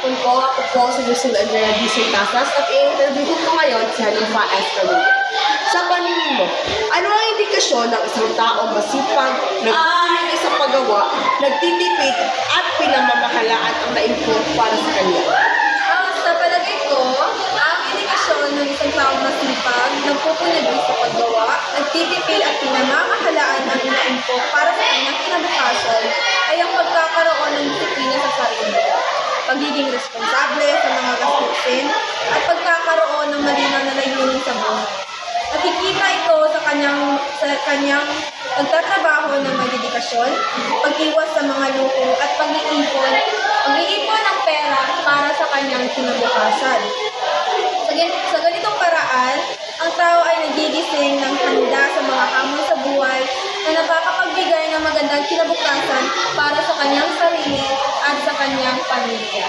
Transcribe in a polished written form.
hapon po. Ako po si Lucille Andrea D. Casas at i-interview ko ngayon si Hanifa S. Camilo. Sa paningin mo, ano ang indikasyon ng isang taong masipag, nagtulong sa paggawa, nagtitipid at pinamamahalaan ang naimprove para sa kanya? Sa palagay ko, ang indikasyon ng isang taong masipag, nagpupunagin sa paggawa, nagtitipid at pinamamahalaan ang inaimpo para sa kanyang kinabukasan ay ang pagkakaroon ng disiplina sa sarili, pagiging responsable sa mga gastusin, at pagkakaroon ng malinaw na layunin sa buhay. Nakikita ito sa kanyang pagtatrabaho ng may dedikasyon, pag-iwas sa mga luho at pag-iipon ng pera para sa kanyang kinabukasan. Sa ganitong paraan, ang tao ay nagigising ng handa sa mga hamon sa buhay na nakakapagbigay ng magandang kinabukasan para sa kanyang sarili at sa kanyang pamilya.